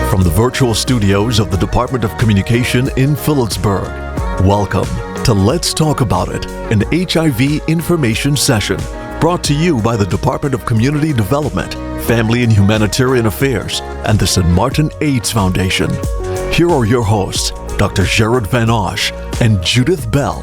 From the virtual studios of the Department of Communication in Phillipsburg, welcome to Let's Talk About It, an HIV information session brought to you by the Department of Community Development, Family and Humanitarian Affairs, and the St. Martin AIDS Foundation. Here are your hosts, Dr. Gerard Van Osch and Judith Bell.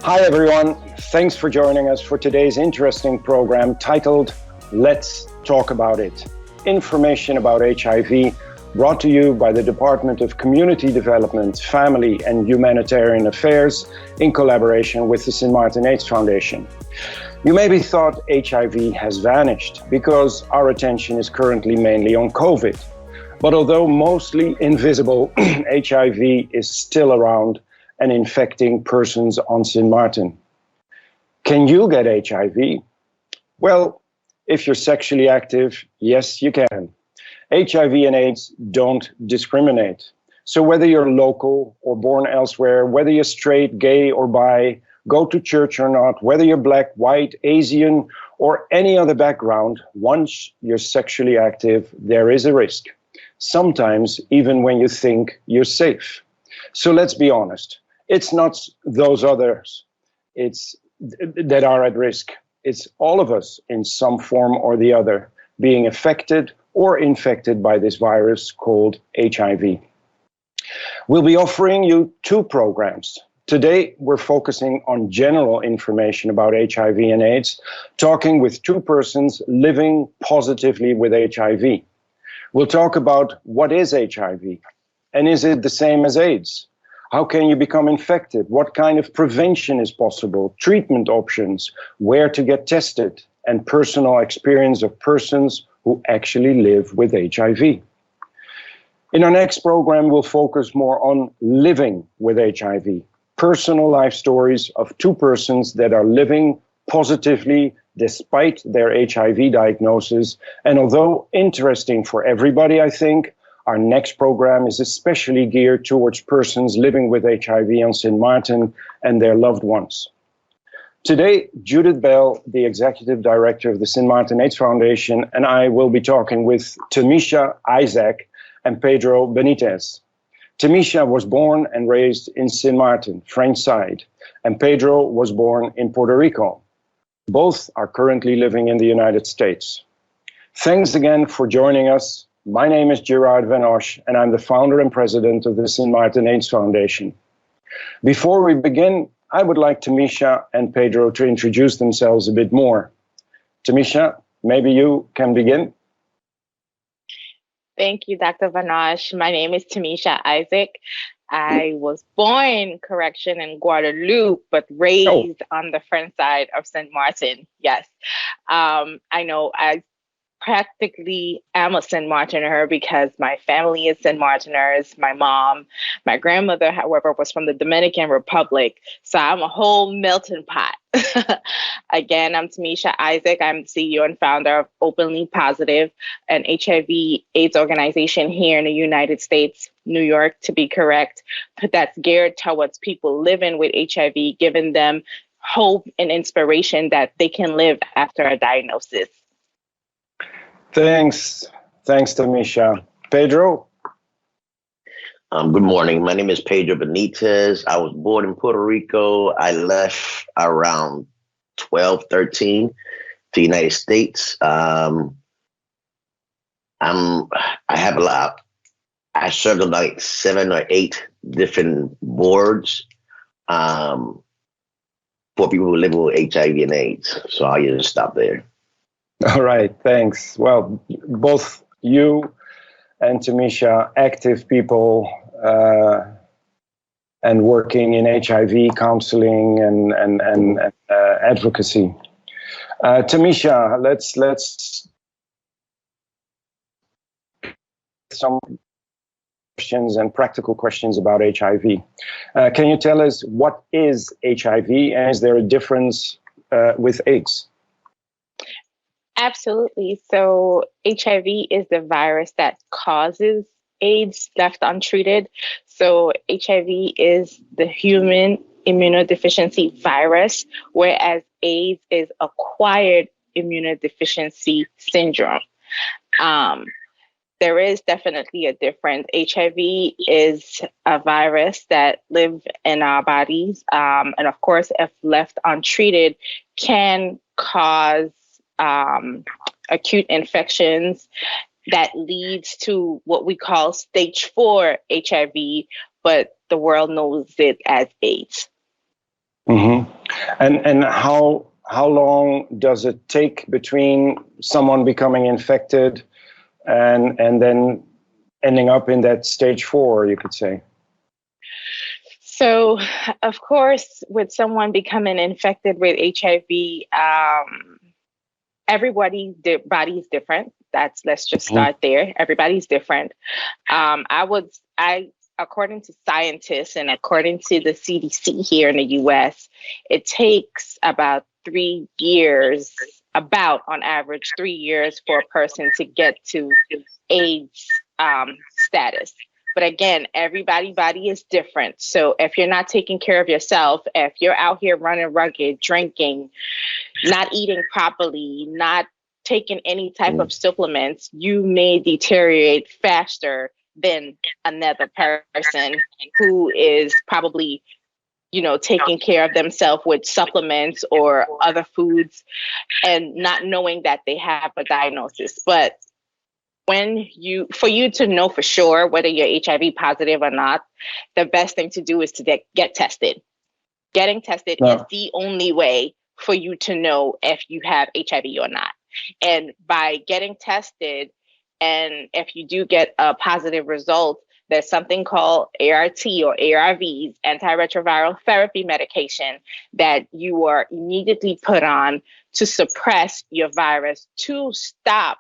Hi, everyone. Thanks for joining us for today's interesting program titled Let's Talk About It. Information about HIV brought to you by the Department of Community Development, Family and Humanitarian Affairs in collaboration with the St. Martin AIDS Foundation. You maybe thought HIV has vanished because our attention is currently mainly on COVID. But although mostly invisible, HIV is still around and infecting persons on St. Martin. Can you get HIV? Well, if you're sexually active, yes, you can. HIV and AIDS don't discriminate. So whether you're local or born elsewhere, whether you're straight, gay or bi, go to church or not, whether you're black, white, Asian, or any other background, once you're sexually active, there is a risk. Sometimes even when you think you're safe. So let's be honest. It's not those others that are at risk. It's all of us in some form or the other being affected or infected by this virus called HIV. We'll be offering you two programs. Today, we're focusing on general information about HIV and AIDS, talking with two persons living positively with HIV. We'll talk about what is HIV and is it the same as AIDS? How can you become infected? What kind of prevention is possible? Treatment options, where to get tested, and personal experience of persons who actually live with HIV. In our next program, we'll focus more on living with HIV, personal life stories of two persons that are living positively despite their HIV diagnosis. And although interesting for everybody, I think, our next program is especially geared towards persons living with HIV on St. Martin and their loved ones. Today, Judith Bell, the Executive Director of the St. Martin AIDS Foundation, and I will be talking with Tamisha Isaac and Pedro Benitez. Tamisha was born and raised in St. Martin, French side, and Pedro was born in Puerto Rico. Both are currently living in the United States. Thanks again for joining us. My name is Gerard Van Osch, and I'm the founder and president of the St. Martin AIDS Foundation. Before we begin, I would like Tamisha and Pedro to introduce themselves a bit more. Tamisha, maybe you can begin. Thank you, Dr. Van Osch. My name is Tamisha Isaac. I was born, in Guadeloupe, but raised on the French side of St. Martin. Yes. I know I practically am a St. Martiner because my family is St. Martiners. My mom, my grandmother, however, was from the Dominican Republic. So I'm a whole melting pot. Again, I'm Tamisha Isaac. I'm CEO and founder of Openly Positive, an HIV AIDS organization here in the United States, New York, to be correct, but that's geared towards people living with HIV, giving them hope and inspiration that they can live after a diagnosis. Thanks, Tamisha. Pedro? Good morning. My name is Pedro Benitez. I was born in Puerto Rico. I left around 12, 13 to the United States. I have a lot. I served on like 7 or 8 different boards for people who live with HIV and AIDS. So I'll just stop there. All right, thanks. Well, both you and Tamisha, active people and working in HIV counseling and advocacy. Tamisha, let's some questions and practical questions about HIV. Can you tell us what is HIV and is there a difference with AIDS? Absolutely. So HIV is the virus that causes AIDS left untreated. So HIV is the human immunodeficiency virus, whereas AIDS is acquired immunodeficiency syndrome. there is definitely a difference. HIV is a virus that lives in our bodies, and of course, if left untreated, can cause acute infections that leads to what we call stage 4 HIV, but the world knows it as AIDS. Mm-hmm. And how long does it take between someone becoming infected and then ending up in that stage 4, you could say? So, of course, with someone becoming infected with HIV, everybody's body is different. Let's just start there. Everybody's different. According to scientists and according to the CDC here in the US, it takes about 3 years, on average 3 years, for a person to get to AIDS status. But again, everybody's body is different. So if you're not taking care of yourself, if you're out here running rugged, drinking, not eating properly, not taking any type of supplements, you may deteriorate faster than another person who is probably, taking care of themselves with supplements or other foods and not knowing that they have a diagnosis. But for you to know for sure whether you're HIV positive or not, the best thing to do is to get tested. Getting tested is the only way for you to know if you have HIV or not. And by getting tested, and if you do get a positive result, there's something called ART or ARVs, antiretroviral therapy medication, that you are immediately put on to suppress your virus to stop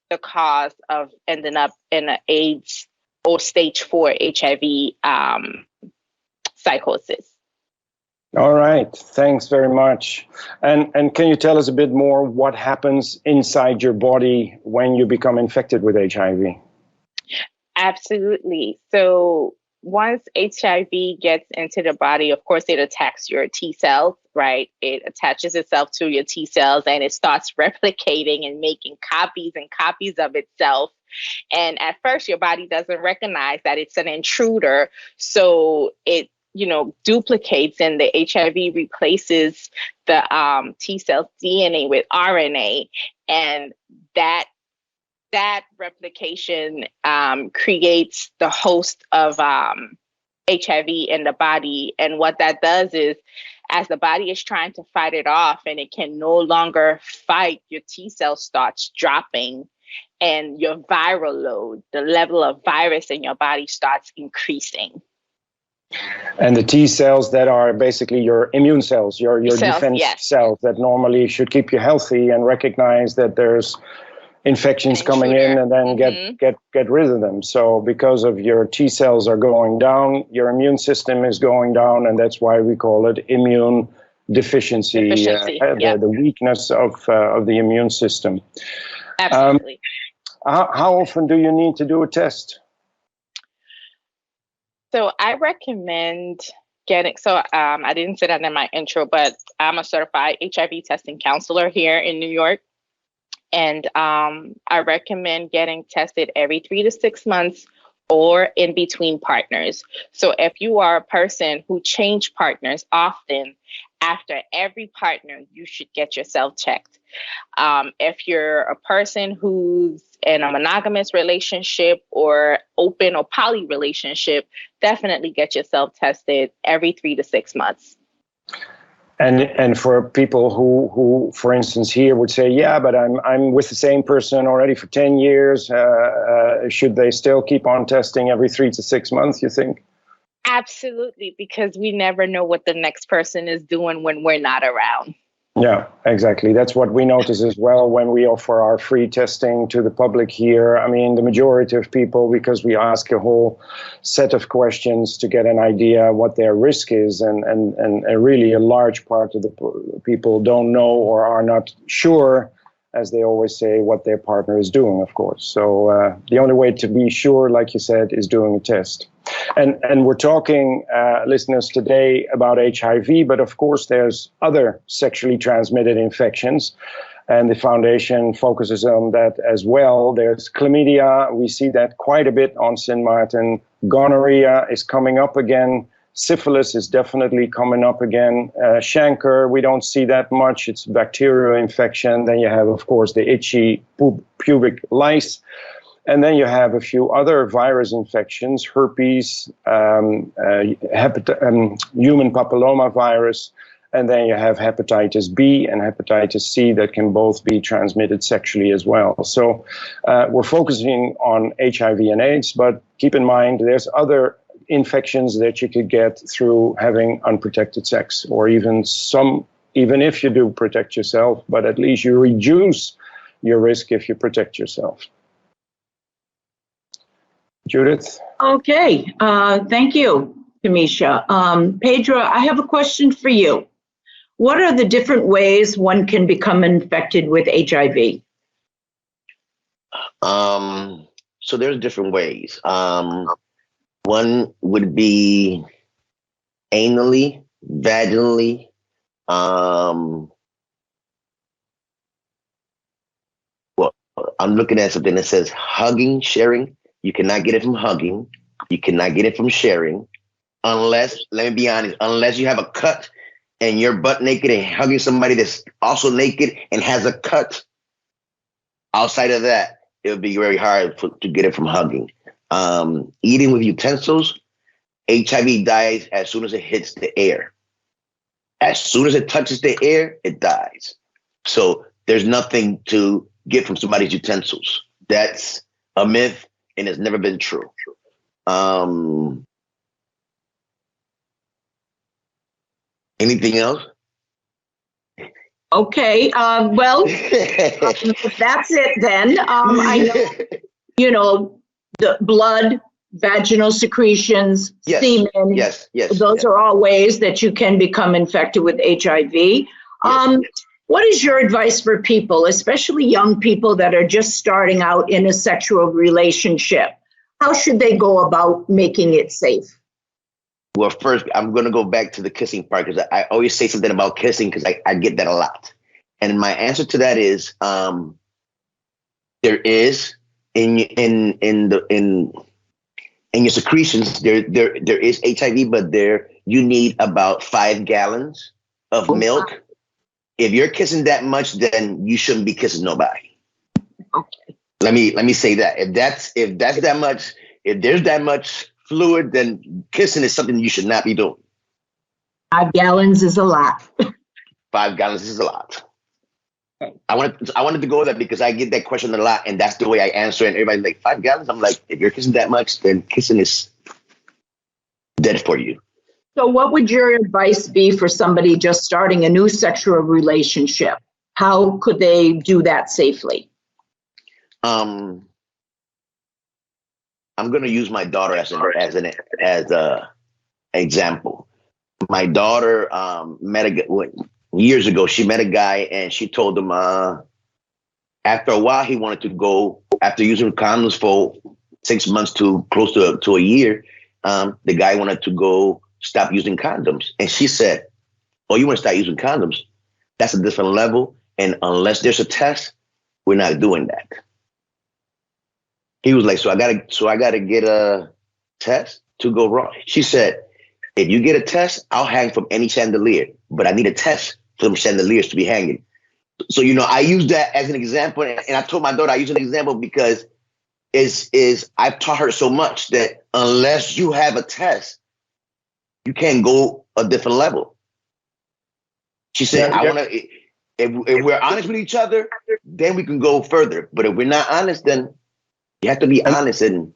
the cause of ending up in an AIDS or stage 4 HIV psychosis. All right, thanks very much. And can you tell us a bit more what happens inside your body when you become infected with HIV? Absolutely. So once HIV gets into the body, of course, it attacks your T cells, right? It attaches itself to your T cells and it starts replicating and making copies and copies of itself. And at first, your body doesn't recognize that it's an intruder. So it duplicates, and the HIV replaces the T cell DNA with RNA, and that replication creates the host of HIV in the body. And what that does is, as the body is trying to fight it off and it can no longer fight, your T cell starts dropping, and your viral load, the level of virus in your body, starts increasing. And the T cells that are basically your immune cells, your defense cells that normally should keep you healthy and recognize that there's infections coming in and then get rid of them. So because of your T cells are going down, your immune system is going down, and that's why we call it immune deficiency. The weakness of the immune system. Absolutely. How often do you need to do a test? So I recommend I didn't say that in my intro, but I'm a certified HIV testing counselor here in New York. And I recommend getting tested every 3 to 6 months or in between partners. So if you are a person who change partners often, after every partner, you should get yourself checked. If you're a person who's in a monogamous relationship or open or poly relationship, definitely get yourself tested every 3 to 6 months. And for people who, for instance, here would say, yeah, but I'm with the same person already for 10 years. Should they still keep on testing every 3 to 6 months, you think? Absolutely, because we never know what the next person is doing when we're not around. Yeah, exactly. That's what we notice as well when we offer our free testing to the public here. I mean, the majority of people, because we ask a whole set of questions to get an idea what their risk is, and really a large part of the people don't know or are not sure, as they always say, what their partner is doing, of course. So the only way to be sure, like you said, is doing a test. And we're talking, listeners, today about HIV, but of course there's other sexually transmitted infections. And the foundation focuses on that as well. There's chlamydia. We see that quite a bit on St. Martin. Gonorrhea is coming up again. Syphilis is definitely coming up again. Chancre, we don't see that much. It's bacterial infection. Then you have, of course, the itchy pubic lice. And then you have a few other virus infections, herpes, human papilloma virus. And then you have hepatitis B and hepatitis C that can both be transmitted sexually as well. So we're focusing on HIV and AIDS, but keep in mind there's other infections that you could get through having unprotected sex, or even if you do protect yourself, but at least you reduce your risk if you protect yourself. Judith? Okay, thank you, Tamisha. Pedro, I have a question for you. What are the different ways one can become infected with HIV? So there's different ways. One would be anally, vaginally. Well, I'm looking at something that says hugging, sharing. You cannot get it from hugging. You cannot get it from sharing. Unless, let me be honest, unless you have a cut and you're butt naked and hugging somebody that's also naked and has a cut. Outside of that, it would be very hard to get it from hugging. Eating with utensils, HIV dies as soon as it hits the air. As soon as it touches the air, it dies. So there's nothing to get from somebody's utensils. That's a myth, and it's never been true. Anything else? Okay, well, if that's it then. I know, the blood, vaginal secretions, yes, semen. Yes. Those are all ways that you can become infected with HIV. Yes. What is your advice for people, especially young people that are just starting out in a sexual relationship? How should they go about making it safe? Well, first, I'm going to go back to the kissing part because I always say something about kissing because I get that a lot. And my answer to that is there is in your secretions, there is HIV, but you need about 5 gallons of milk. If you're kissing that much, then you shouldn't be kissing nobody. Okay. Let me say that. If that's that much, if there's that much fluid, then kissing is something you should not be doing. 5 gallons is a lot. 5 gallons is a lot. I wanted to go there because I get that question a lot, and that's the way I answer it. And everybody's like, 5 gallons? I'm like, if you're kissing that much, then kissing is dead for you. So what would your advice be for somebody just starting a new sexual relationship? How could they do that safely? I'm going to use my daughter as an example. My daughter years ago, she met a guy and she told him after a while he wanted to go, after using condoms for 6 months to close to a year, the guy wanted to go stop using condoms. And she said, oh, you want to start using condoms? That's a different level. And unless there's a test, we're not doing that. He was like, so I gotta get a test to go wrong. She said, if you get a test, I'll hang from any chandelier, but I need a test for them chandeliers to be hanging. So, I use that as an example. And I told my daughter I use an example because I've taught her so much that unless you have a test, you can't go a different level. She said, if we're honest with each other, then we can go further. But if we're not honest, then you have to be honest and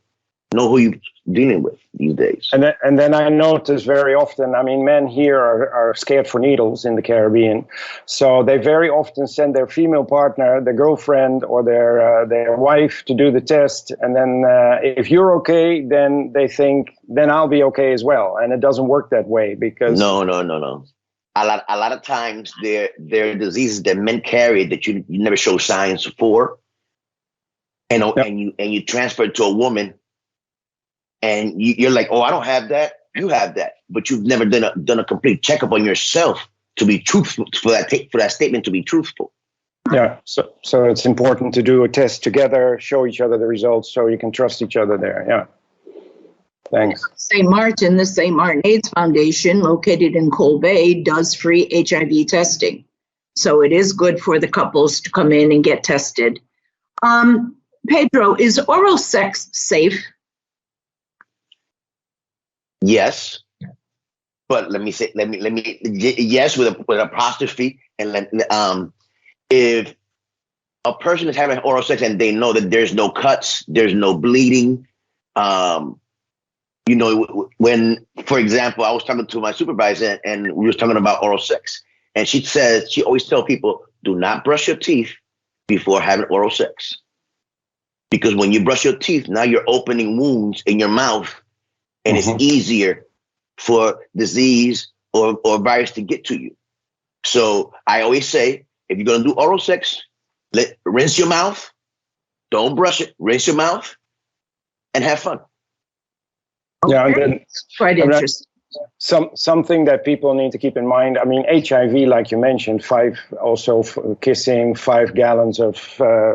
know who you're dealing with these days. And then I notice very often, men here are scared for needles in the Caribbean. So they very often send their female partner, their girlfriend or their wife to do the test. And then if you're okay, then they think, then I'll be okay as well. And it doesn't work that way because... No. A lot of times there are diseases that men carry that you never show signs for. And you transfer it to a woman, and you're like, oh, I don't have that. You have that, but you've never done a complete checkup on yourself to be truthful for that statement to be truthful. Yeah, so it's important to do a test together, show each other the results so you can trust each other there. Yeah. Thanks. St. Martin, the St. Martin AIDS Foundation, located in Coal Bay, does free HIV testing. So it is good for the couples to come in and get tested. Pedro, is oral sex safe? Yes, but let me yes with an apostrophe, and if a person is having oral sex and they know that there's no cuts, there's no bleeding, when, for example, I was talking to my supervisor and we was talking about oral sex, and she says she always tells people, do not brush your teeth before having oral sex, because when you brush your teeth, now you're opening wounds in your mouth, and it's easier for disease or virus to get to you. So I always say, if you're going to do oral sex, rinse your mouth, don't brush it, rinse your mouth, and have fun. Yeah, and then quite interesting. Something that people need to keep in mind. I mean, HIV, like you mentioned, kissing, 5 gallons of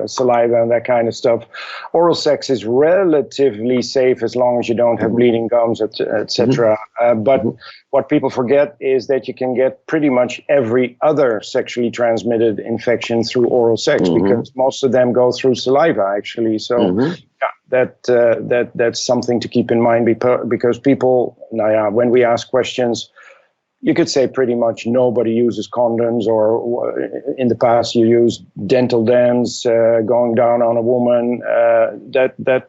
saliva and that kind of stuff. Oral sex is relatively safe as long as you don't have bleeding gums, etc. But what people forget is that you can get pretty much every other sexually transmitted infection through oral sex, because most of them go through saliva, actually. So that's something to keep in mind, because people, when we ask questions, you could say pretty much nobody uses condoms, or in the past you used dental dams going down on a woman. That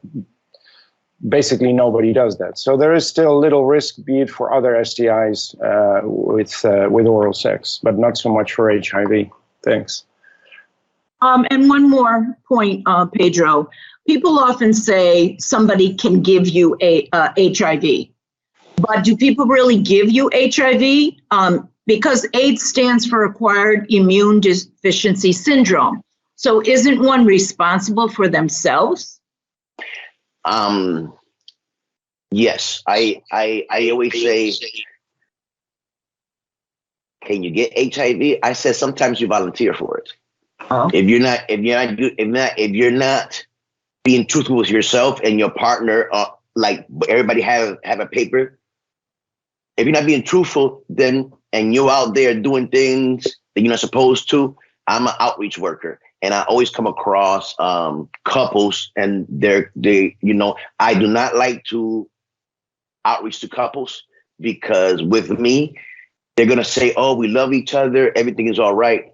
basically nobody does that. So there is still little risk, be it for other STIs with oral sex, but not so much for HIV. Thanks. And one more point, Pedro. People often say somebody can give you HIV, but do people really give you HIV? Because AIDS stands for Acquired Immune Deficiency Syndrome. So isn't one responsible for themselves? Yes, I always say, can you get HIV? I said sometimes you volunteer for it. If you're not being truthful with yourself and your partner, like everybody have a paper. If you're not being truthful, then and you're out there doing things that you're not supposed to. I'm an outreach worker, and I always come across couples, and I do not like to outreach to couples, because with me, they're gonna say, "Oh, we love each other, everything is all right,"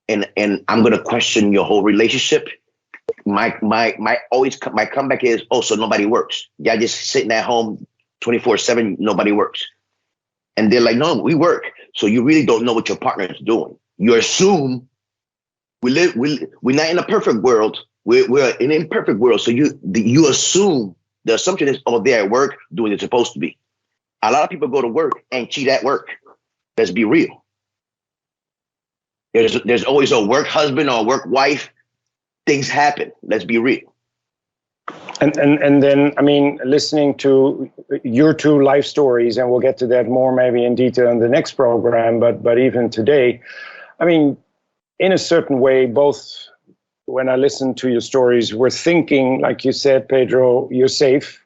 and I'm gonna question your whole relationship. My comeback is, oh, so nobody works. Y'all just sitting at home 24/7, nobody works. And they're like, no, we work. So you really don't know what your partner is doing. You assume we're not in a perfect world. We're in an imperfect world. So you assume, the assumption is, oh, they're at work doing what they're supposed to be. A lot of people go to work and cheat at work. Let's be real. There's always a work husband or a work wife. Things happen. Let's be real. And then, I mean, listening to your two life stories, and we'll get to that more maybe in detail in the next program, but even today, I mean, in a certain way, both when I listen to your stories, we're thinking, like you said, Pedro, you're safe,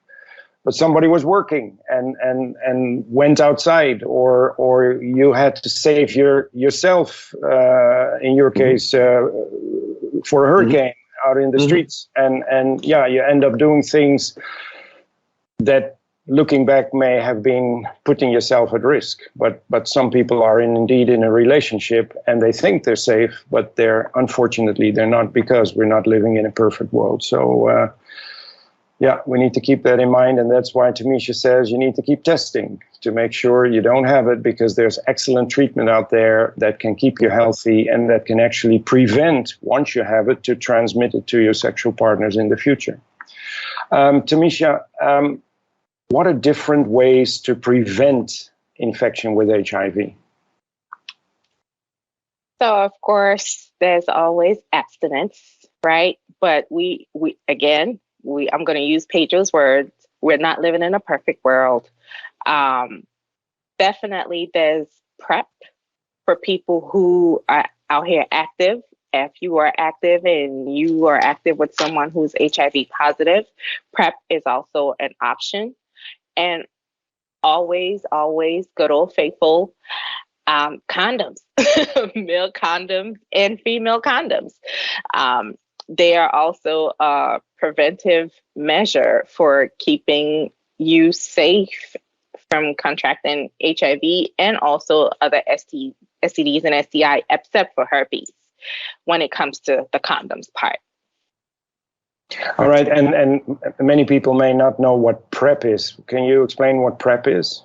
but somebody was working and went outside, or you had to save yourself, in your case, for a hurricane out in the streets. And you end up doing things that, looking back, may have been putting yourself at risk. But some people are indeed in a relationship and they think they're safe, but unfortunately they're not, because we're not living in a perfect world. So we need to keep that in mind. And that's why Tamisha says you need to keep testing to make sure you don't have it, because there's excellent treatment out there that can keep you healthy and that can actually prevent, once you have it, to transmit it to your sexual partners in the future. Tamisha, what are different ways to prevent infection with HIV? So, of course, there's always abstinence, right? But I'm going to use Pedro's words. We're not living in a perfect world. Definitely there's PrEP for people who are out here active if you are active and you are active with someone who's HIV positive, PrEP is also an option. And always, always good old faithful condoms, male condoms and female condoms. They are also a preventive measure for keeping you safe from contracting HIV and also other STDs and STI, except for herpes, when it comes to the condoms part. All right, and many people may not know what PrEP is. Can you explain what PrEP is?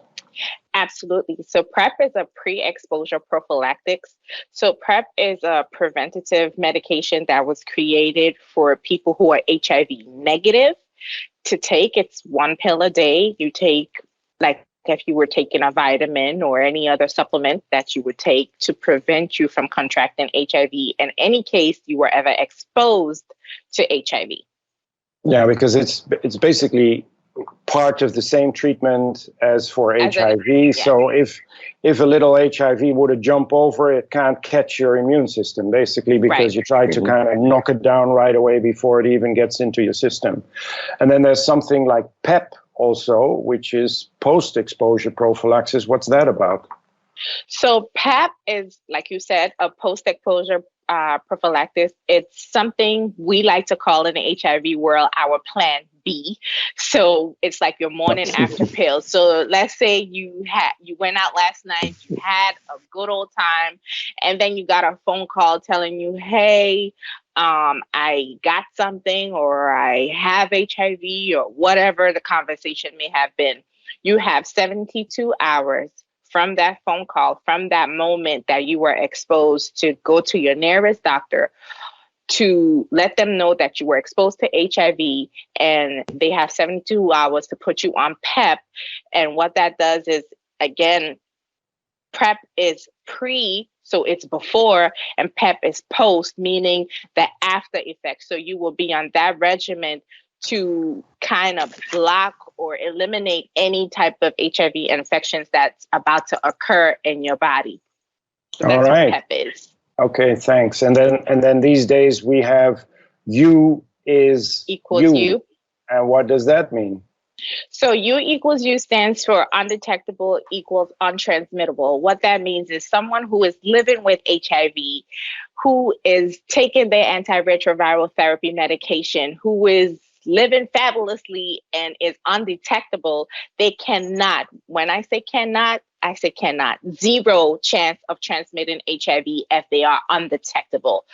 Absolutely. So PrEP is a pre-exposure prophylactics. So PrEP is a preventative medication that was created for people who are HIV negative to take. It's 1 pill a day. You take, like if you were taking a vitamin or any other supplement that you would take to prevent you from contracting HIV in any case you were ever exposed to HIV. Yeah, because it's basically part of the same treatment as for HIV. Yeah. So if a little HIV were to jump over, it can't catch your immune system, basically, because you try to kind of knock it down right away before it even gets into your system. And then there's something like PEP also, which is post-exposure prophylaxis. What's that about? So PEP is, like you said, a post-exposure prophylaxis. It's something we like to call in the HIV world our plan B. So it's like your morning after pill. So let's say you went out last night, you had a good old time, and then you got a phone call telling you, hey, I got something, or I have HIV, or whatever the conversation may have been. You have 72 hours from that phone call, from that moment that you were exposed, to go to your nearest doctor to let them know that you were exposed to HIV, and they have 72 hours to put you on PEP. And what that does is, again, PrEP is pre, so it's before, and PEP is post, meaning the after effect. So you will be on that regimen to kind of block or eliminate any type of HIV infections that's about to occur in your body. So that's what PEP is. Okay, thanks. And then these days we have U is equals U. And what does that mean? So U equals U stands for undetectable equals untransmittable. What that means is someone who is living with HIV, who is taking their antiretroviral therapy medication, who is living fabulously and is undetectable, they cannot, when I say cannot, I say cannot, 0 chance of transmitting HIV if they are undetectable.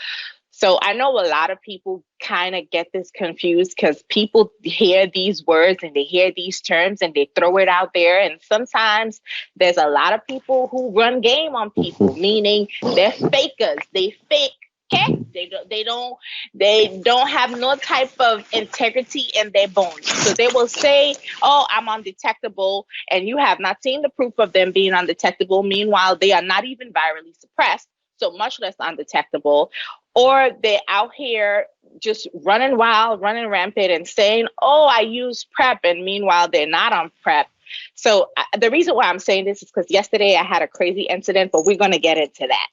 So I know a lot of people kind of get this confused because people hear these words and they hear these terms and they throw it out there. And sometimes there's a lot of people who run game on people, meaning they're fakers. They fake. Okay, they don't have no type of integrity in their bones. So they will say, "Oh, I'm undetectable," and you have not seen the proof of them being undetectable. Meanwhile, they are not even virally suppressed, so much less undetectable. Or they're out here just running wild, running rampant, and saying, "Oh, I use PrEP," and meanwhile they're not on PrEP. So the reason why I'm saying this is because yesterday I had a crazy incident, but we're going to get into that.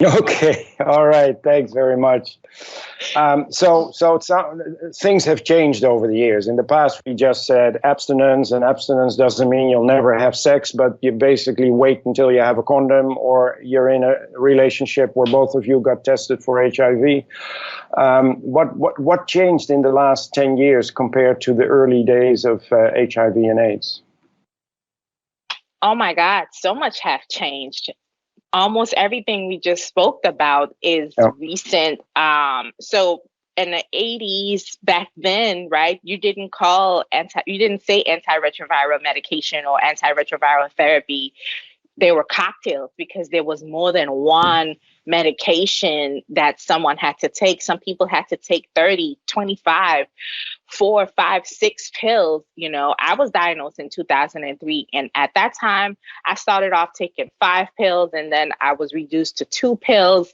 Okay. All right. Thanks very much. So things have changed over the years. In the past, we just said abstinence, and abstinence doesn't mean you'll never have sex, but you basically wait until you have a condom or you're in a relationship where both of you got tested for HIV. What changed in the last 10 years compared to the early days of HIV and AIDS? Oh my God, so much have changed. Almost everything we just spoke about is recent. So in the 80s, back then, right, you didn't say antiretroviral medication or antiretroviral therapy. They were cocktails because there was more than one medication that someone had to take. Some people had to take 30, 25, 4, 5, 6 pills. You know, I was diagnosed in 2003. And at that time, I started off taking 5 pills and then I was reduced to 2 pills.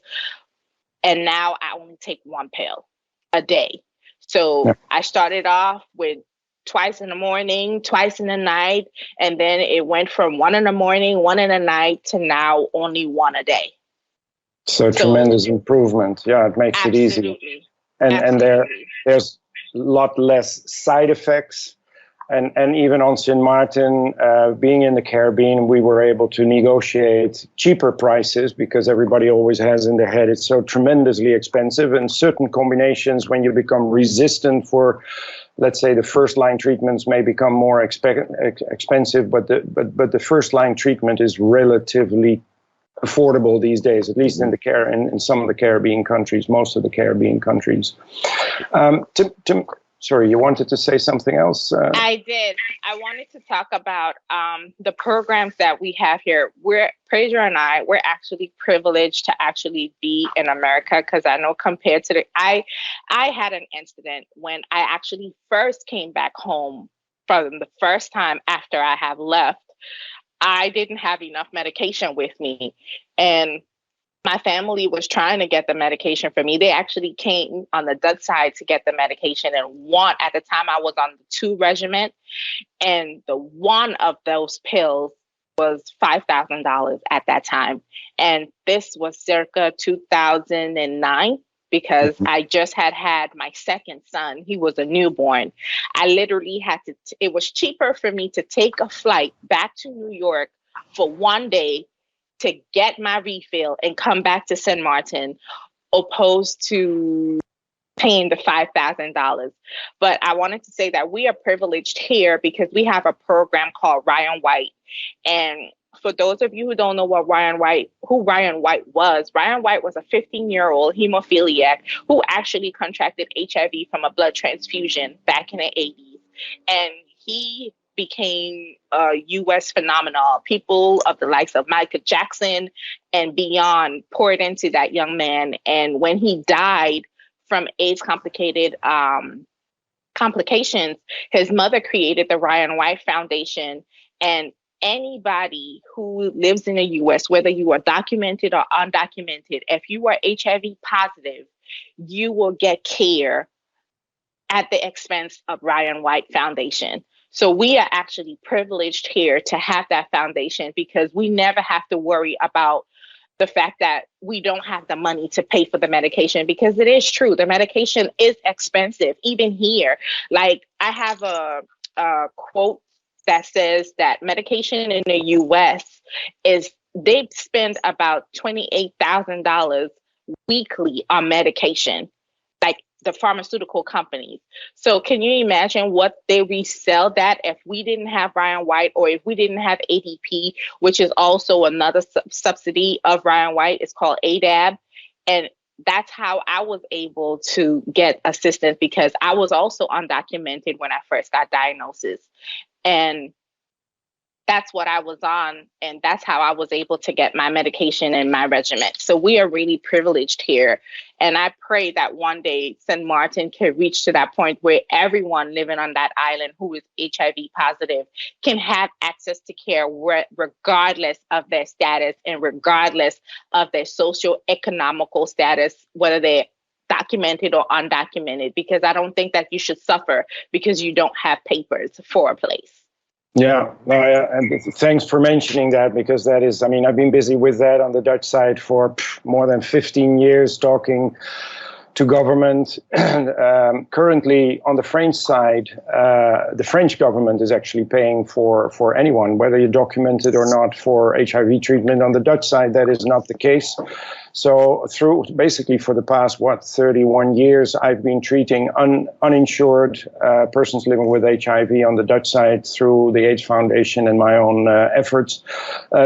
And now I only take 1 pill a day. So I started off with twice in the morning, twice in the night. And then it went from 1 in the morning, 1 in the night to now only 1 a day. So tremendous improvement. Yeah, it makes it easy. And there's a lot less side effects. And even on St. Martin, being in the Caribbean, we were able to negotiate cheaper prices because everybody always has in their head it's so tremendously expensive. And certain combinations, when you become resistant for, let's say, the first line treatments may become more expensive, but the first line treatment is relatively affordable these days, at least in some of the Caribbean countries, most of the Caribbean countries. Sorry, you wanted to say something else? I did. I wanted to talk about the programs that we have here. Praser and we're actually privileged to actually be in America, because I know compared to I had an incident when I actually first came back home from the first time after I have left. I didn't have enough medication with me, and my family was trying to get the medication for me. They actually came on the Dutch side to get the medication. And at the time I was on the 2 regimen, and the one of those pills was $5,000 at that time. And this was circa 2009, because I just had my second son. He was a newborn. I literally had to, it was cheaper for me to take a flight back to New York for one day to get my refill and come back to St. Martin, opposed to paying the $5,000. But I wanted to say that we are privileged here because we have a program called Ryan White. And for those of you who don't know who Ryan White was a 15-year-old hemophiliac who actually contracted HIV from a blood transfusion back in the 80s. And he became a U.S. phenomenon. People of the likes of Michael Jackson and beyond poured into that young man. And when he died from AIDS complications, his mother created the Ryan White Foundation. And anybody who lives in the U.S., whether you are documented or undocumented, if you are HIV positive, you will get care at the expense of Ryan White Foundation. So we are actually privileged here to have that foundation, because we never have to worry about the fact that we don't have the money to pay for the medication, because it is true. The medication is expensive, even here. Like, I have a quote that says that medication in the US they spend about $28,000 weekly on medication, like the pharmaceutical companies. So can you imagine what they resell that if we didn't have Ryan White, or if we didn't have ADP, which is also another subsidy of Ryan White? It's called ADAB. And that's how I was able to get assistance, because I was also undocumented when I first got diagnosis. And that's what I was on, and that's how I was able to get my medication and my regimen. So we are really privileged here. And I pray that one day St. Martin can reach to that point where everyone living on that island who is HIV positive can have access to care regardless of their status and regardless of their socio-economical status, whether they're documented or undocumented, because I don't think that you should suffer because you don't have papers for a place. Yeah, and thanks for mentioning that, because that is, I've been busy with that on the Dutch side for more than 15 years, talking to government. Currently, on the French side, the French government is actually paying for anyone, whether you're documented or not, for HIV treatment. On the Dutch side, that is not the case. So basically for the past, 31 years, I've been treating uninsured persons living with HIV on the Dutch side through the AIDS Foundation and my own efforts.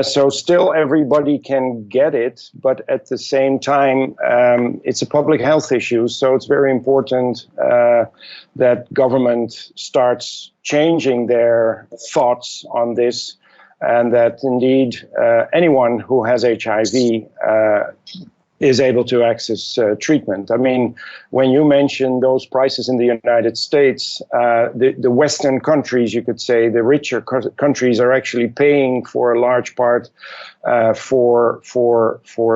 So still everybody can get it, but at the same time, it's a public health issue. So it's very important that government starts changing their thoughts on this, and that indeed anyone who has HIV is able to access treatment. When you mention those prices in the United States, the Western countries, you could say, the richer countries are actually paying for a large part for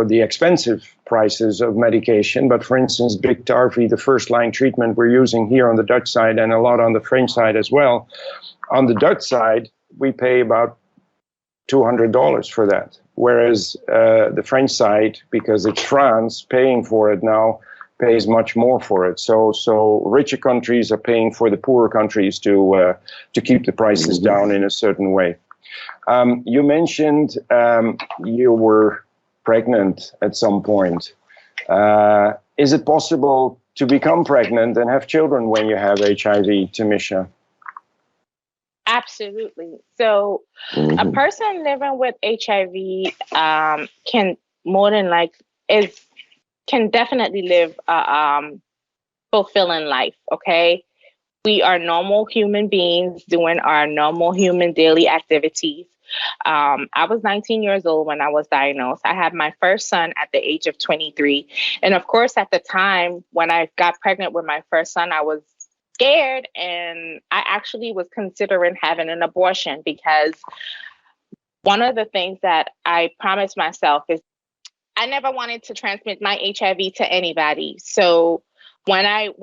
the expensive prices of medication. But for instance, Biktarvy, the first line treatment we're using here on the Dutch side and a lot on the French side as well. On the Dutch side, we pay about $200 for that. whereas the French side, because it's France paying for it now, pays much more for it. So richer countries are paying for the poorer countries to keep the prices down in a certain way. You mentioned you were pregnant at some point. Is it possible to become pregnant and have children when you have HIV, Tamisha? Absolutely. So a person living with HIV can more than can definitely live a fulfilling life. Okay. We are normal human beings doing our normal human daily activities. I was 19 years old when I was diagnosed. I had my first son at the age of 23. And of course, at the time when I got pregnant with my first son, I was scared, and I actually was considering having an abortion, because one of the things that I promised myself is I never wanted to transmit my HIV to anybody. So when I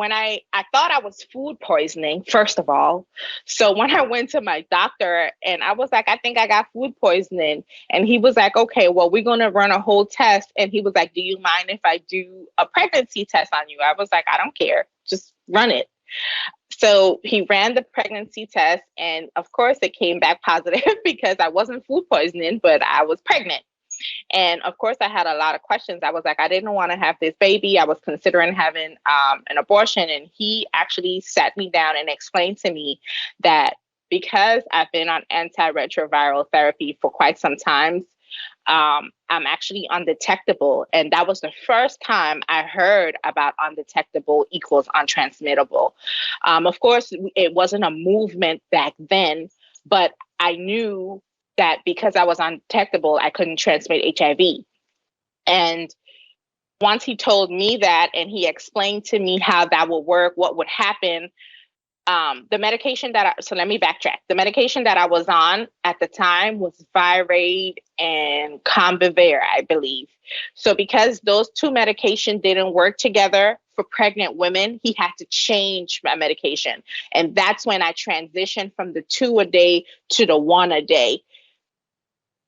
thought I was food poisoning, first of all. So when I went to my doctor and I was like, I think I got food poisoning. And he was like, okay, well, we're going to run a whole test. And he was like, do you mind if I do a pregnancy test on you? I was like, I don't care. Just run it. So he ran the pregnancy test. And of course, it came back positive because I wasn't food poisoning, but I was pregnant. And of course, I had a lot of questions. I was like, I didn't want to have this baby. I was considering having an abortion. And he actually sat me down and explained to me that because I've been on antiretroviral therapy for quite some time, I'm actually undetectable. And that was the first time I heard about undetectable equals untransmittable. Of course, it wasn't a movement back then, but I knew that because I was undetectable, I couldn't transmit HIV. And once he told me that, and he explained to me how that would work, what would happen, the medication so let me backtrack. The medication that I was on at the time was Virate and Combivir, I believe. So because those two medications didn't work together for pregnant women, he had to change my medication. And that's when I transitioned from the 2 a day to the 1 a day,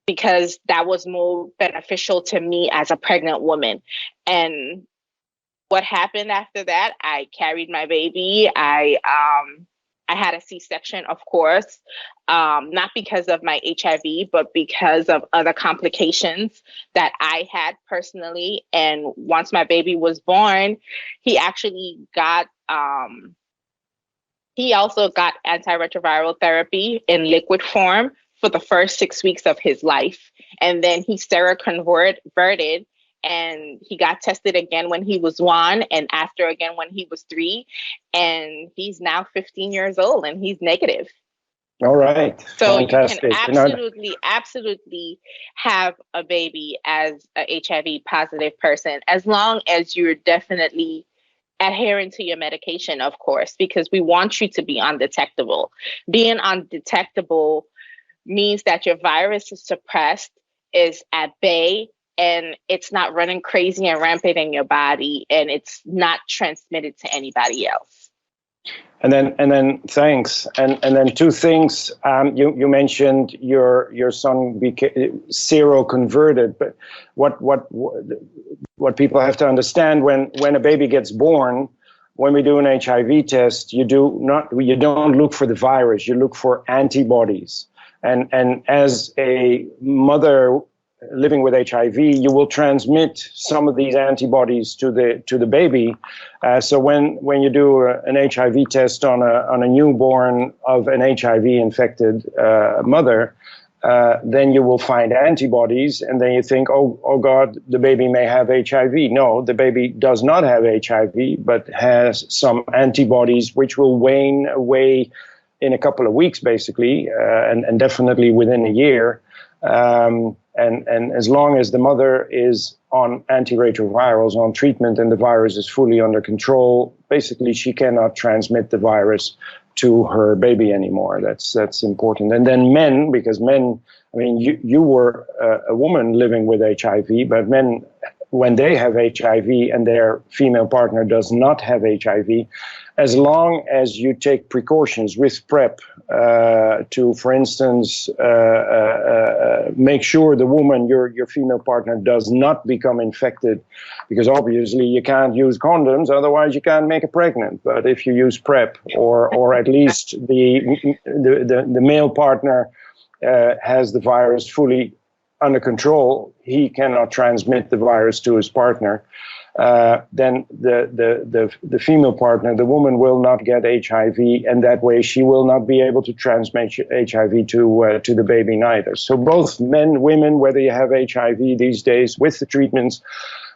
because that was more beneficial to me as a pregnant woman. And what happened after that, I carried my baby. I had a C-section, of course, not because of my HIV, but because of other complications that I had personally. And once my baby was born, he actually got, he also got antiretroviral therapy in liquid form for the first 6 weeks of his life. And then he seroconverted, and he got tested again when he was 1, and after again when he was 3. And he's now 15 years old and he's negative. All right. So fantastic. You can absolutely have a baby as a HIV positive person, as long as you're definitely adhering to your medication, of course, because we want you to be undetectable. Being undetectable means that your virus is suppressed, is at bay, and it's not running crazy and rampant in your body, and it's not transmitted to anybody else. And then thanks. And then two things. You mentioned your son became seroconverted, but what people have to understand, when a baby gets born, when we do an HIV test, you don't look for the virus, you look for antibodies. And as a mother living with HIV, you will transmit some of these antibodies to the baby. So when you do an HIV test on a newborn of an HIV infected mother, then you will find antibodies, and then you think, oh God, the baby may have HIV. No, the baby does not have HIV, but has some antibodies which will wane away in a couple of weeks, basically, and definitely within a year. And as long as the mother is on antiretrovirals, on treatment, and the virus is fully under control, basically she cannot transmit the virus to her baby anymore. That's important. And then men, because men, I mean, you were a woman living with HIV, but men, when they have HIV and their female partner does not have HIV, as long as you take precautions with PrEP to, for instance, make sure the woman, your female partner, does not become infected, because obviously you can't use condoms, otherwise you can't make her pregnant. But if you use PrEP, or at least the male partner has the virus fully under control, he cannot transmit the virus to his partner. Then the female partner, the woman, will not get HIV, and that way she will not be able to transmit HIV to the baby neither. So both men, women, whether you have HIV these days, with the treatments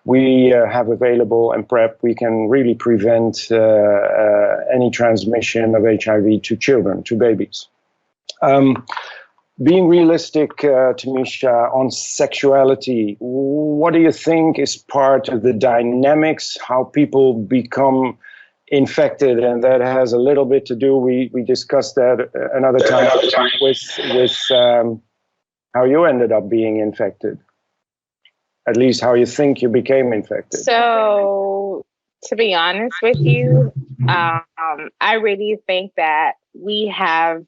we have available and PrEP, we can really prevent any transmission of HIV to children, to babies. Being realistic, Tamisha, on sexuality, what do you think is part of the dynamics, how people become infected? And that has a little bit to do, we discussed that another time, with how you ended up being infected. At least how you think you became infected. So, to be honest with you, I really think that we have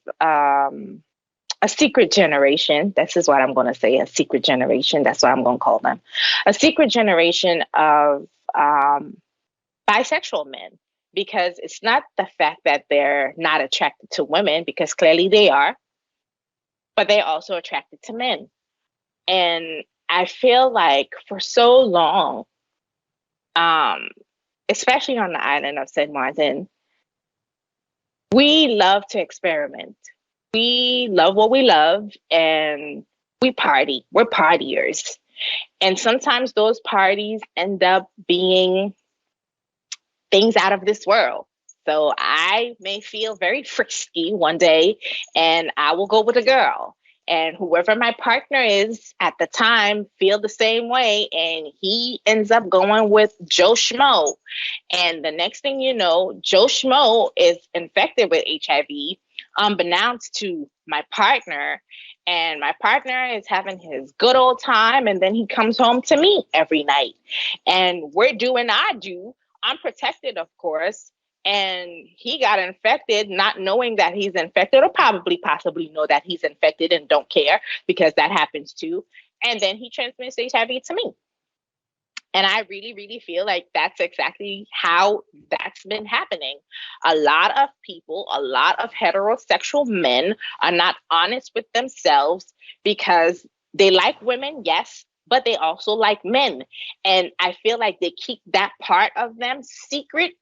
a secret generation. This is what I'm going to say, a secret generation. That's what I'm going to call them. A secret generation of bisexual men, because it's not the fact that they're not attracted to women, because clearly they are, but they're also attracted to men. And I feel like for so long, especially on the island of St. Martin, we love to experiment. We love what we love, and we party. We're partiers. And sometimes those parties end up being things out of this world. So I may feel very frisky one day, and I will go with a girl. And whoever my partner is at the time feel the same way, and he ends up going with Joe Schmo. And the next thing you know, Joe Schmo is infected with HIV, unbeknownst to my partner. And my partner is having his good old time, and then he comes home to me every night. And we're doing our do, unprotected, of course. And he got infected, not knowing that he's infected, or possibly know that he's infected and don't care, because that happens too. And then he transmits HIV to me. And I really, really feel like that's exactly how that's been happening. A lot of people, a lot of heterosexual men are not honest with themselves, because they like women, yes, but they also like men. And I feel like they keep that part of them secret.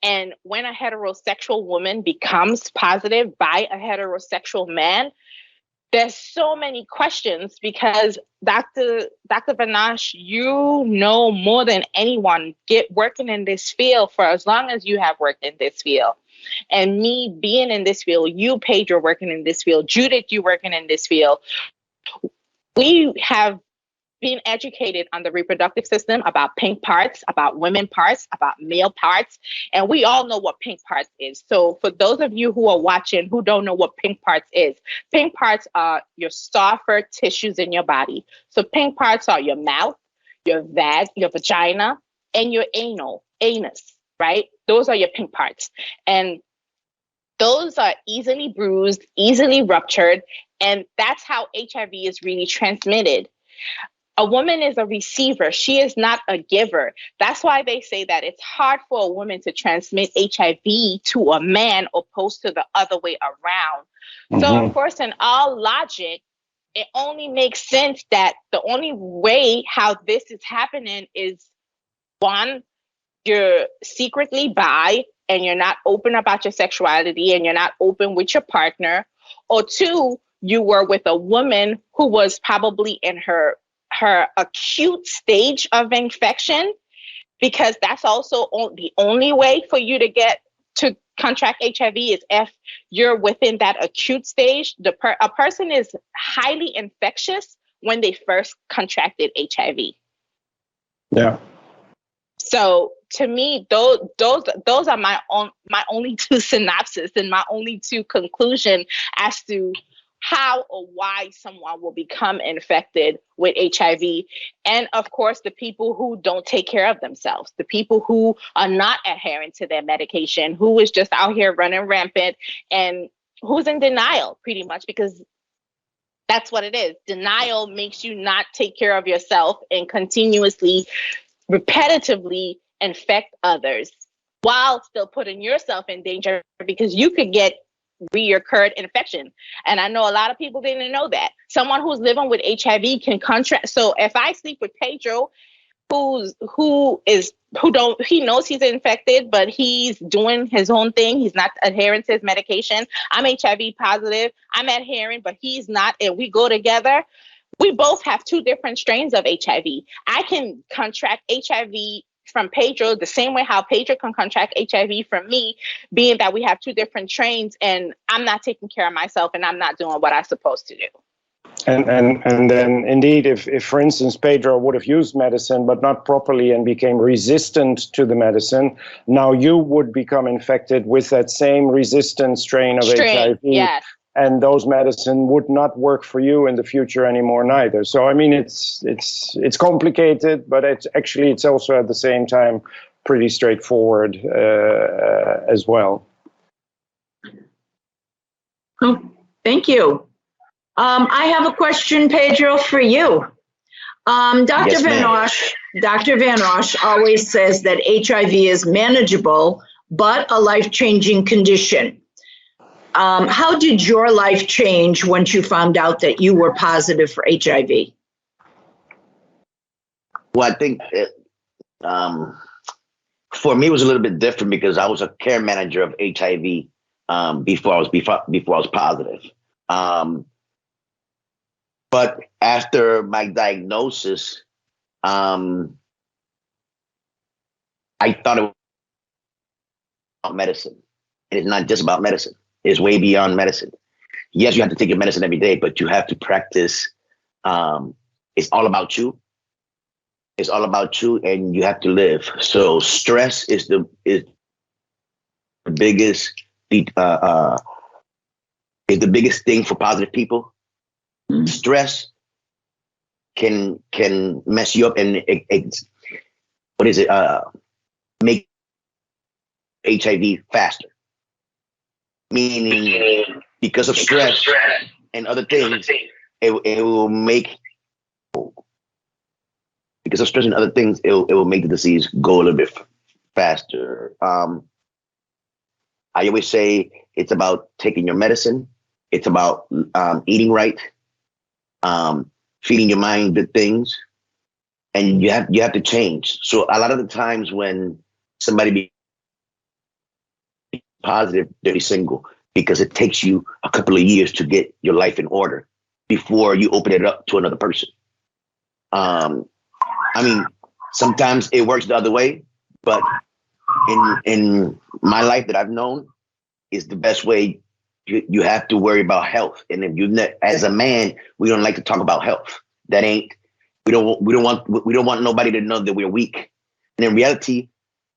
And when a heterosexual woman becomes positive by a heterosexual man, there's so many questions, because Dr. Vanash, you know more than anyone, working in this field for as long as you have worked in this field. And me being in this field, you, Pedro, working in this field, Judith, you working in this field. We have being educated on the reproductive system, about pink parts, about women parts, about male parts. And we all know what pink parts is. So for those of you who are watching who don't know what pink parts is, pink parts are your softer tissues in your body. So pink parts are your mouth, your vagina, and your anus, right? Those are your pink parts. And those are easily bruised, easily ruptured. And that's how HIV is really transmitted. A woman is a receiver. She is not a giver. That's why they say that it's hard for a woman to transmit HIV to a man, opposed to the other way around. Mm-hmm. So, of course, in all logic, it only makes sense that the only way how this is happening is, one, you're secretly bi and you're not open about your sexuality and you're not open with your partner. Or two, you were with a woman who was probably in her acute stage of infection, because that's also the only way for you to contract HIV is if you're within that acute stage. A person is highly infectious when they first contracted HIV. Yeah. So to me, those are my only two synopses and my only two conclusion as to how or why someone will become infected with HIV. And of course, the people who don't take care of themselves, the people who are not adhering to their medication, who is just out here running rampant and who's in denial pretty much, because that's what it is. Denial makes you not take care of yourself and continuously, repetitively infect others while still putting yourself in danger, because you could get reoccurred infection. And I know a lot of people didn't know that. Someone who's living with HIV can contract. So if I sleep with Pedro, he knows he's infected, but he's doing his own thing. He's not adhering to his medication. I'm HIV positive. I'm adhering, but he's not. And we go together. We both have two different strains of HIV. I can contract HIV from Pedro the same way how Pedro can contract HIV from me, being that we have two different strains and I'm not taking care of myself and I'm not doing what I'm supposed to do. And then indeed, if for instance Pedro would have used medicine but not properly and became resistant to the medicine, now you would become infected with that same resistant strain of HIV. Yes. And those medicine would not work for you in the future anymore neither. So I mean, it's complicated, but it's also at the same time pretty straightforward as well. Oh, thank you. I have a question, Pedro, for you. Dr. Yes, Dr. Van Rosch always says that HIV is manageable, but a life-changing condition. How did your life change once you found out that you were positive for HIV? Well, I think for me it was a little bit different because I was a care manager of HIV before I was positive. But after my diagnosis, I thought it was about medicine. And it's not just about medicine. It's way beyond medicine. Yes, you have to take your medicine every day, but you have to practice. It's all about you. It's all about you, and you have to live. So stress is the biggest thing for positive people. Stress can mess you up and make HIV faster. Meaning, because of stress and other things, it will make. Because of stress and other things, it will make the disease go a little bit faster. I always say it's about taking your medicine. It's about eating right, feeding your mind good things, and you have to change. So a lot of the times when somebody be positive, they're single, because it takes you a couple of years to get your life in order before you open it up to another person. I mean, sometimes it works the other way, but in my life that I've known, is the best way. You have to worry about health, and if as a man, we don't like to talk about health. We don't want nobody to know that we're weak. And in reality,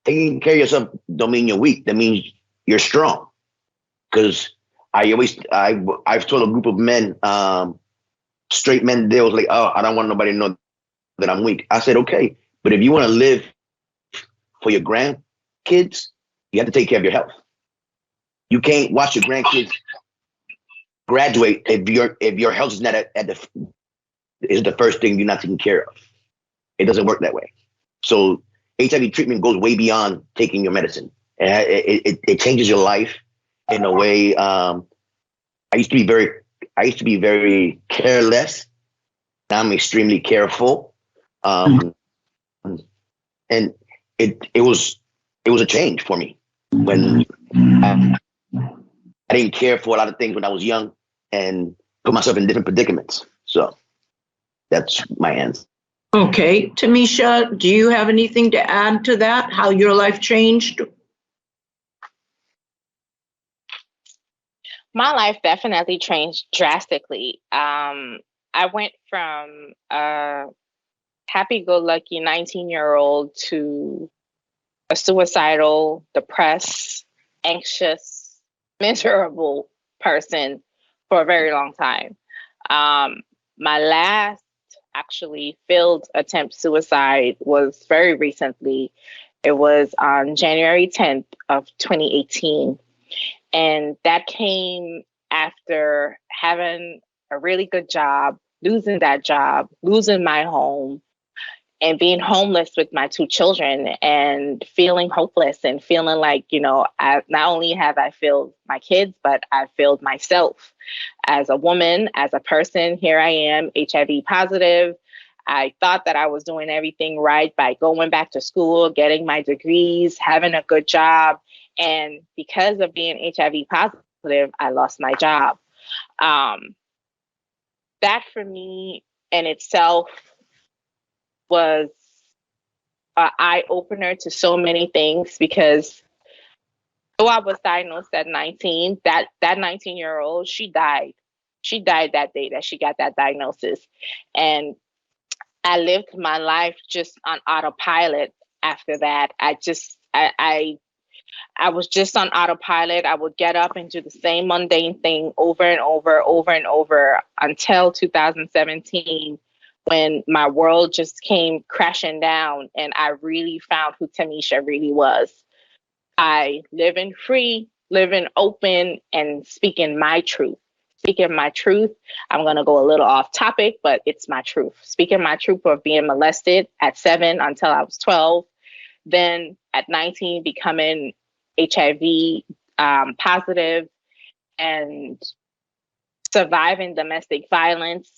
taking care of yourself don't mean you're weak. That means you're strong. Because I've told a group of men, straight men, they was like, oh, I don't want nobody to know that I'm weak. I said, okay, but if you want to live for your grandkids, you have to take care of your health. You can't watch your grandkids graduate if your health is not is the first thing you're not taking care of. It doesn't work that way. So HIV treatment goes way beyond taking your medicine. It changes your life in a way. I used to be very careless. Now I'm extremely careful. And it was a change for me when I didn't care for a lot of things when I was young and put myself in different predicaments. So that's my answer. Okay. Tamisha, do you have anything to add to that? How your life changed? My life definitely changed drastically. I went from a happy-go-lucky 19-year-old to a suicidal, depressed, anxious, miserable person for a very long time. My last actually failed attempt suicide was very recently. It was on January 10th of 2018. And that came after having a really good job, losing that job, losing my home, and being homeless with my two children and feeling hopeless and feeling like, not only have I failed my kids, but I failed myself as a woman, as a person. Here I am, HIV positive. I thought that I was doing everything right by going back to school, getting my degrees, having a good job. And because of being HIV positive, I lost my job. That for me in itself was an eye-opener to so many things, because though I was diagnosed at 19, that 19-year-old, she died. She died that day that she got that diagnosis. And I lived my life just on autopilot after that. I was just on autopilot. I would get up and do the same mundane thing over and over until 2017, when my world just came crashing down and I really found who Tamisha really was. I living free, living open, and speaking my truth. Speaking my truth. I'm going to go a little off topic, but it's my truth. Speaking my truth of being molested at 7 until I was 12. Then at 19, becoming HIV positive and surviving domestic violence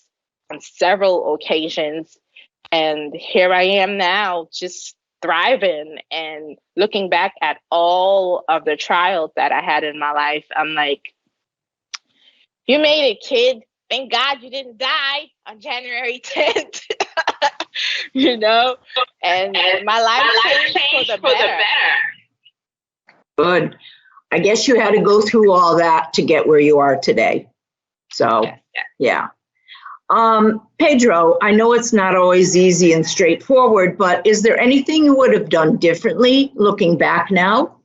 on several occasions. And here I am now, just thriving and looking back at all of the trials that I had in my life. I'm like, you made it, kid. Thank God you didn't die on January 10th. And my life changed for the better. Good. I guess you had to go through all that to get where you are today. So, yeah. Pedro, I know it's not always easy and straightforward, but is there anything you would have done differently looking back now?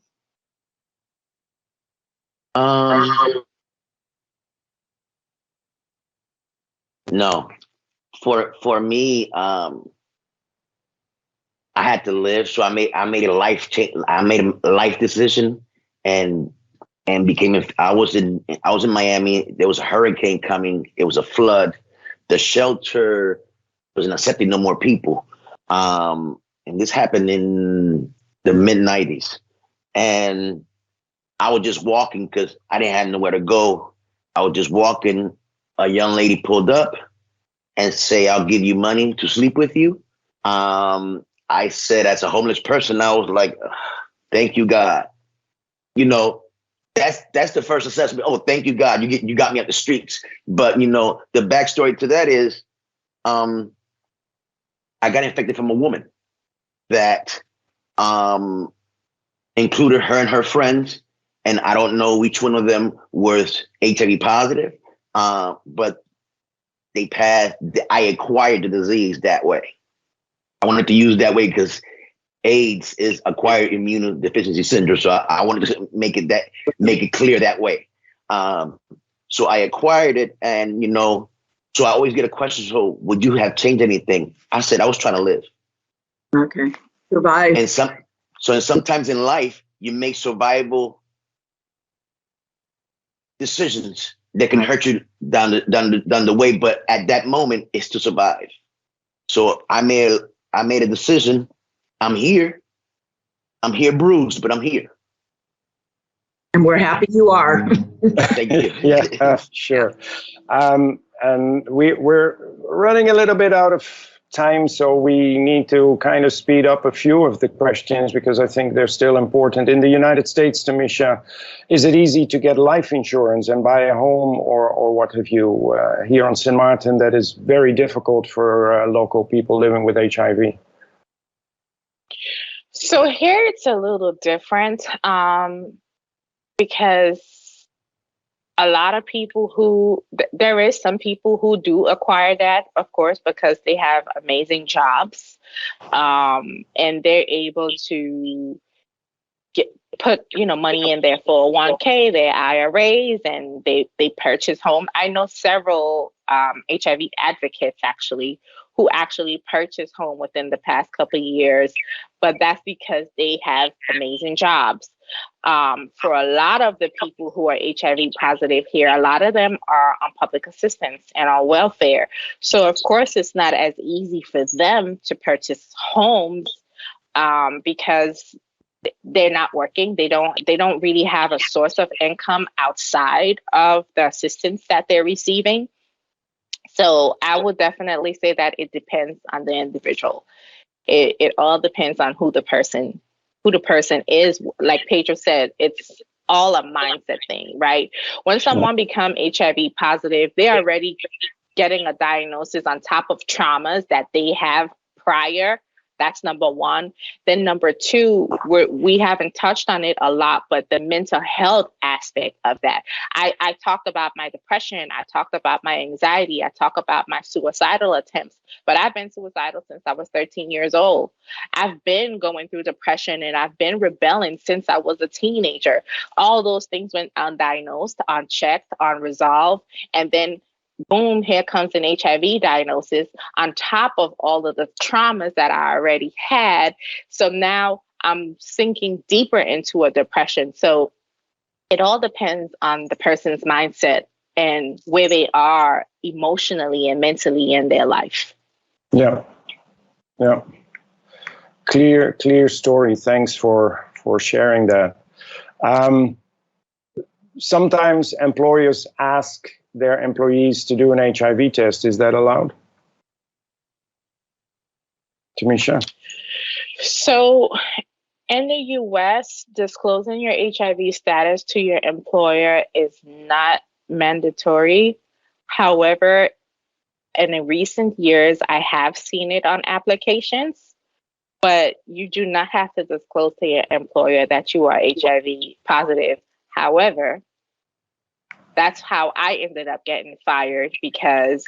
No. For me, I had to live, so I made a life change. I made a life decision, and became. I was in Miami. There was a hurricane coming. It was a flood. The shelter wasn't accepting no more people, and this happened in the mid-90s. And I was just walking because I didn't have nowhere to go. I was just walking. A young lady pulled up and say, "I'll give you money to sleep with you." I said, as a homeless person, I was like, "Thank you, God." That's the first assessment. Oh, thank you, God. You got me up the streets. But the backstory to that is, I got infected from a woman that included her and her friends, and I don't know which one of them was HIV positive, but they passed. I acquired the disease that way. I wanted to use that way because AIDS is acquired immunodeficiency syndrome. So I wanted to make it clear that way. So I acquired it, and so I always get a question. So would you have changed anything? I said I was trying to live. Okay, survive. And sometimes in life you make survival decisions that can hurt you down the way, but at that moment it's to survive. So I made a decision. I'm here bruised, but I'm here. And we're happy you are. Thank you. Yeah, sure. And we're running a little bit out of time, so we need to kind of speed up a few of the questions because I think they're still important. In the United States, Tamisha, is it easy to get life insurance and buy a home or what have you? Here on St. Martin, that is very difficult for local people living with HIV. So here it's a little different because a lot of people there is some people who do acquire that, of course, because they have amazing jobs and they're able to put money in their 401k, their IRAs, and they purchase home. I know several HIV advocates actually who actually purchased home within the past couple of years, but that's because they have amazing jobs. For a lot of the people who are HIV positive here, a lot of them are on public assistance and on welfare. So of course it's not as easy for them to purchase homes because they're not working. They don't really have a source of income outside of the assistance that they're receiving. So I would definitely say that it depends on the individual. It all depends on who the person is. Like Pedro said, it's all a mindset thing, right? When someone becomes HIV positive, they're already getting a diagnosis on top of traumas that they have prior. That's number one. Then number two, we haven't touched on it a lot, but the mental health aspect of that. I talked about my depression. I talked about my anxiety. I talked about my suicidal attempts, but I've been suicidal since I was 13 years old. I've been going through depression and I've been rebelling since I was a teenager. All those things went undiagnosed, unchecked, unresolved, and then boom, here comes an HIV diagnosis on top of all of the traumas that I already had. So now I'm sinking deeper into a depression. So it all depends on the person's mindset and where they are emotionally and mentally in their life. Yeah. Clear story. Thanks for sharing that. Sometimes employers ask their employees to do an HIV test. Is that allowed? Tamisha? So in the US, disclosing your HIV status to your employer is not mandatory. However, in recent years, I have seen it on applications, but you do not have to disclose to your employer that you are HIV positive. However, that's how I ended up getting fired, because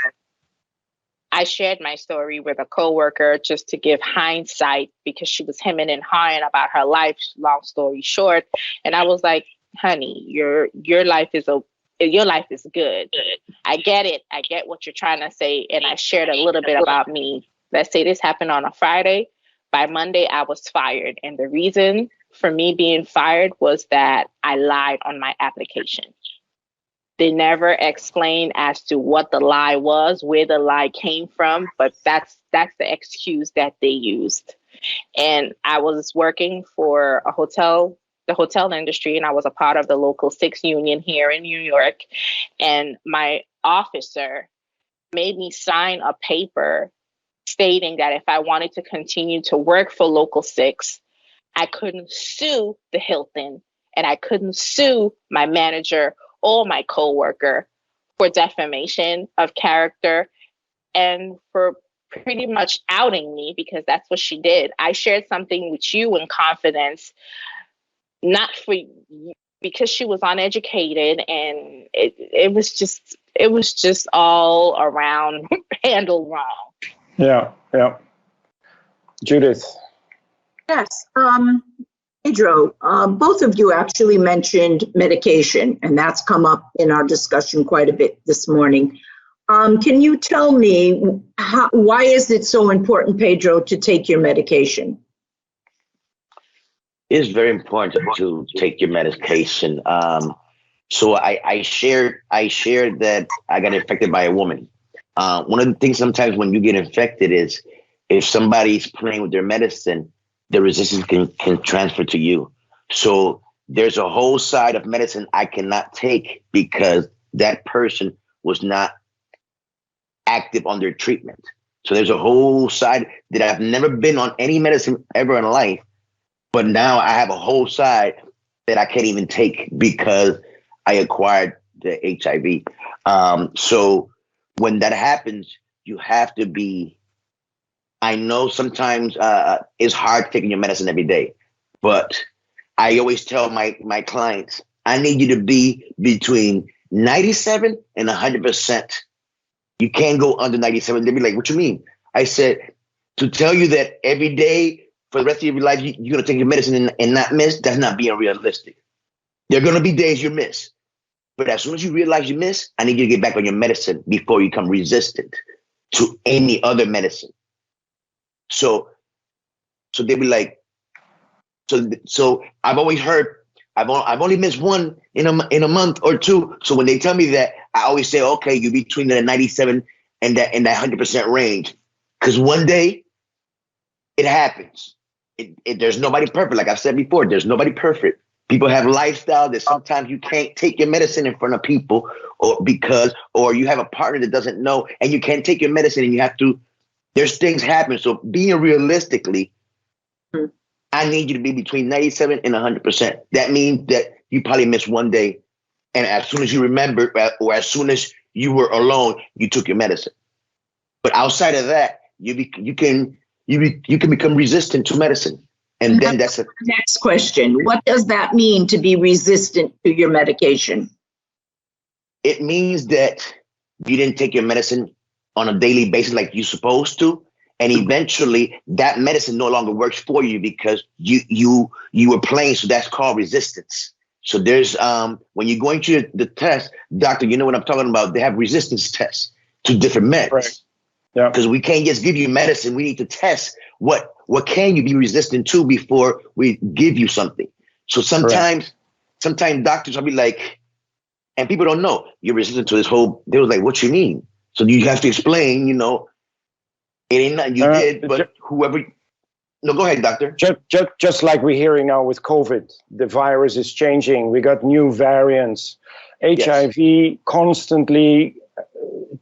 I shared my story with a coworker just to give hindsight, because she was hemming and hawing about her life, long story short. And I was like, honey, your life is good. I get it. I get what you're trying to say. And I shared a little bit about me. Let's say this happened on a Friday. By Monday, I was fired. And the reason for me being fired was that I lied on my application. They never explained as to what the lie was, where the lie came from, but that's the excuse that they used. And I was working for the hotel industry, and I was a part of the local 6 union here in New York. And my officer made me sign a paper stating that if I wanted to continue to work for local 6, I couldn't sue the Hilton, and I couldn't sue my manager or my coworker for defamation of character and for pretty much outing me, because that's what she did. I shared something with you in confidence, not for because she was uneducated, and it was just all around handled wrong. Yeah. Judith. Yes. Pedro, both of you actually mentioned medication, and that's come up in our discussion quite a bit this morning. Can you tell me why is it so important, Pedro, to take your medication? It's very important to take your medication. So I shared that I got infected by a woman. One of the things sometimes when you get infected is if somebody's playing with their medicine, the resistance can transfer to you. So there's a whole side of medicine I cannot take because that person was not active on their treatment. So there's a whole side that I've never been on any medicine ever in life, but now I have a whole side that I can't even take because I acquired the HIV. So when that happens, you have to be, I know sometimes it's hard taking your medicine every day, but I always tell my clients, I need you to be between 97 and 100%. You can't go under 97. They'll be like, what you mean? I said, to tell you that every day for the rest of your life, you're going to take your medicine and not miss, that's not being realistic. There are going to be days you miss. But as soon as you realize you miss, I need you to get back on your medicine before you become resistant to any other medicine. So they be like, so I've always heard, I've only missed one in a month or two. So when they tell me that, I always say, okay, you're between the 97 and that 100% range. Because one day it happens. There's nobody perfect. Like I've said before, there's nobody perfect. People have lifestyle that sometimes you can't take your medicine in front of people or you have a partner that doesn't know and you can't take your medicine and you have to, there's things happen. So being realistically, I need you to be between 97 and 100%. That means that you probably missed one day. And as soon as you remember, or as soon as you were alone, you took your medicine. But outside of that, you can become resistant to medicine. And then that's next question. What does that mean to be resistant to your medication? It means that you didn't take your medicine on a daily basis like you're supposed to. And eventually that medicine no longer works for you because you were playing. So that's called resistance. So there's when you're going to the test, doctor, you know what I'm talking about? They have resistance tests to different meds. Right. Yeah. Because we can't just give you medicine. We need to test what can you be resistant to before we give you something. So sometimes doctors will be like, and people don't know you're resistant to this whole. They was like, what you mean? So you have to explain. It ain't nothing you did, but whoever. No, go ahead, doctor. Just like we're hearing now with COVID, the virus is changing. We got new variants. HIV constantly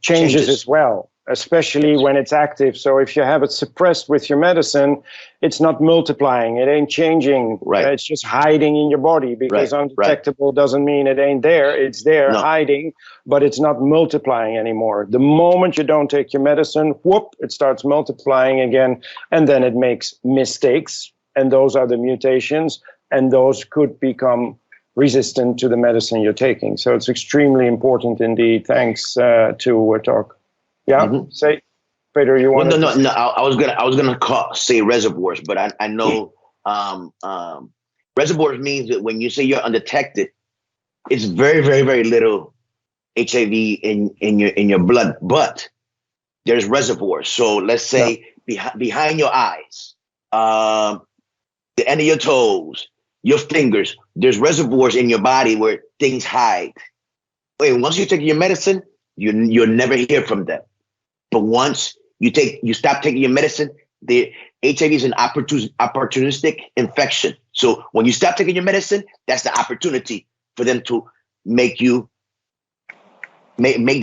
changes as well, especially when it's active. So if you have it suppressed with your medicine, it's not multiplying. It ain't changing. Right. It's just hiding in your body because undetectable doesn't mean it ain't there. It's there hiding, but it's not multiplying anymore. The moment you don't take your medicine, whoop, it starts multiplying again. And then it makes mistakes. And those are the mutations. And those could become resistant to the medicine you're taking. So it's extremely important indeed. Thanks to talk. Yeah, say, Pedro, you want to? No. I was gonna say reservoirs, but I know reservoirs means that when you say you're undetected, it's very, very, very little HIV in your blood, but there's reservoirs. So let's say behind your eyes, the end of your toes, your fingers, there's reservoirs in your body where things hide. And once you take your medicine, you'll never hear from them. But once you stop taking your medicine, the HIV is an opportunistic infection. So when you stop taking your medicine, that's the opportunity for them to make the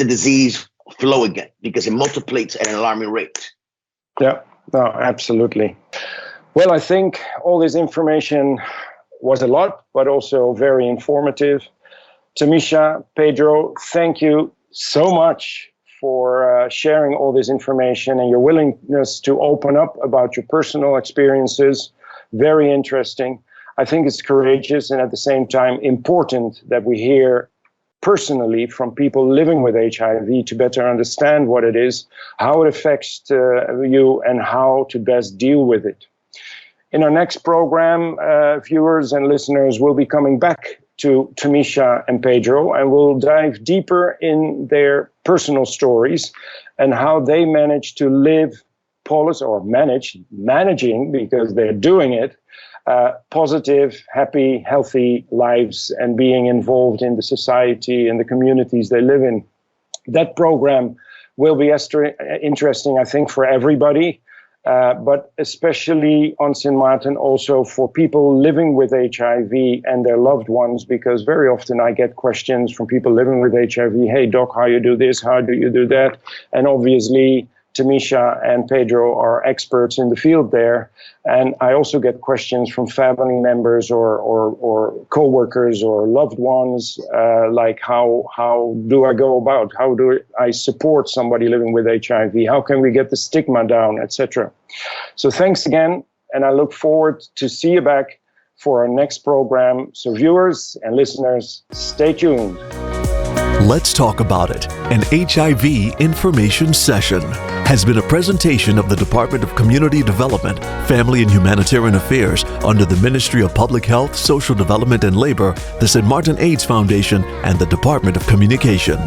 disease flow again because it multiplies at an alarming rate. Yeah, no, absolutely. Well, I think all this information was a lot, but also very informative. Tamisha, Pedro, thank you so much for sharing all this information and your willingness to open up about your personal experiences. Very interesting. I think it's courageous and at the same time important that we hear personally from people living with HIV to better understand what it is, how it affects you, and how to best deal with it. In our next program, viewers and listeners will be coming back to Tamisha and Pedro, and we'll dive deeper in their personal stories and how they manage to live managing because they're doing it, positive, happy, healthy lives and being involved in the society and the communities they live in. That program will be interesting, I think, for everybody. But especially on St. Martin, also for people living with HIV and their loved ones, because very often I get questions from people living with HIV. Hey, doc, how you do this? How do you do that? And obviously, Tamisha and Pedro are experts in the field there. And I also get questions from family members or co-workers or loved ones, like how do I go about? How do I support somebody living with HIV? How can we get the stigma down, etc.? So thanks again, and I look forward to see you back for our next program. So viewers and listeners, stay tuned. Let's Talk About It, an HIV information session, has been a presentation of the Department of Community Development, Family and Humanitarian Affairs under the Ministry of Public Health, Social Development and Labor, the St. Martin AIDS Foundation, and the Department of Communication.